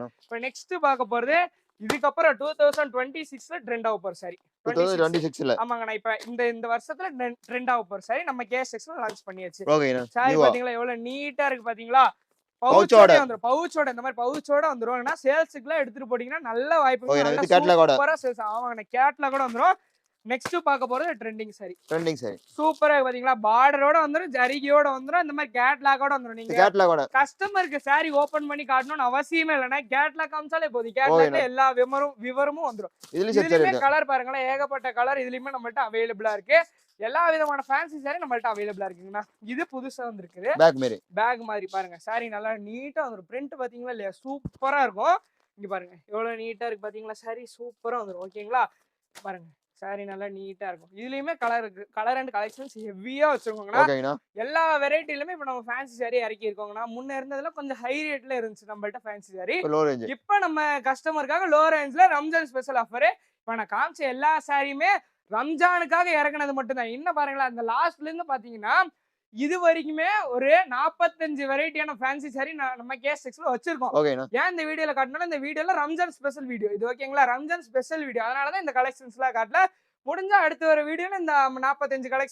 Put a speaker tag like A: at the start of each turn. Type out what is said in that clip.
A: ஓகேண்ணா.
B: இப்போ நெக்ஸ்ட் பார்க்க போறது இதுக்கப்புறம் 2026ல ட்ரெண்ட் ஆக போற சாரி.
A: 2026ல
B: ஆமாங்கண்ணா. இப்ப இந்த வருஷத்துல ட்ரெண்ட் ஆக போற சாரி நம்ம கேஎஸ்எக்ஸ்ல லான்ச் பண்ணியாச்சு.
A: ஓகேண்ணா.
B: சாரி
A: நியூவா
B: பாத்தீங்களா எவ்வளவு நீட்டா இருக்கு பாத்தீங்களா?
A: பவுச்சோட
B: பவுச்சோட வந்துரும். பவுச்சோட இந்த மாதிரி பவுச்சோட வந்துரும். சேல்ஸுக்குலாம் எடுத்துட்டு போட்டீங்கன்னா நல்ல வாய்ப்பு.
A: ஓகேண்ணா.
B: நல்ல
A: வித் கேட்லாகோட
B: சூப்பரா சேல்ஸ் ஆமாங்கண்ணா. கேட்லாகோட வந்துரும். நெக்ஸ்ட் பார்க்க போறது ட்ரெண்டிங் சாரி.
A: ட்ரெண்டிங் சாரி
B: சூப்பரா பாத்தீங்களா? பார்டரோட வந்துரும், ஜரிகையோட வந்துரும், இந்த மாதிரி கேட்லாகோட வந்துரும். நீங்க
A: கேட்லாகோட
B: கஸ்டமருக்கு சாரி ஓபன் பண்ணி காட்டணும்னு அவசியமே இல்லைன்னா கேட்லாக் காமிச்சாலே போதும். கேட்லாக்ல எல்லா விவரமும் வந்துரும். இதுலயுமே கலர் பாருங்களேன், ஏகப்பட்ட கலர் இதுலயுமே நம்மள்ட்ட அவைலபிளா இருக்கு. எல்லா விதமான ஃபேன்சி சாரி நம்மள்ட்ட அவைலபிளா இருக்குங்கண்ணா. இது புதுசா வந்திருக்குது. பேக் மாதிரி பாருங்க. சாரி நல்லா நீட்டா வந்துரும். பிரிண்ட் பாத்தீங்களா இல்லையா? சூப்பரா இருக்கும். இங்க பாருங்க எவ்வளவு நீட்டா இருக்கு பாத்தீங்களா? சாரி சூப்பரா வந்துரும். ஓகேங்களா? பாருங்க சாரி நல்லா நீட்டா இருக்கும். இதுலயுமே கலர் இருக்கு. கலர் அண்ட் கலெக்ஷன்ஸ் ஹெவியா வச்சிருக்கோங்கண்ணா. எல்லா வெரைட்டிலுமே இப்ப நம்ம ஃபேன்சி சாரி இறக்கி இருக்கோங்கண்ணா. முன்ன இருந்ததுல கொஞ்சம் ஹை ரேட்ல இருந்துச்சு நம்மள்ட்ட ஃபேன்சி சாரி. இப்ப நம்ம கஸ்டமருக்காக லோ ரேஞ்ச்ல ரம்ஜான் ஸ்பெஷல் ஆஃபர். இப்ப நான் காமிச்ச எல்லா சாரியுமே ரம்ஜானுக்காக இறக்குனது மட்டும்தான். என்ன பாருங்களா, அந்த லாஸ்ட்ல இருந்து பாத்தீங்கன்னா இது வரைக்குமே ஒரு 45 வெரைட்டியான ஃபேன்சி சாரி நம்ம கேஎஸ்எக்ஸ்ல வச்சிருக்கோம். ஏன் இந்த வீடியோல காட்டணும், இந்த வீடியோல ரம்ஜான் ஸ்பெஷல் வீடியோ இது. ஓகேங்களா? ரம்ஜான் ஸ்பெஷல் வீடியோ, அதனாலதான் இந்த கலெக்ஷன்ஸ்லாம் காட்டல. முடிஞ்சா அடுத்த ஒரு வீடியோல இந்த 45 கலெக்ஷன்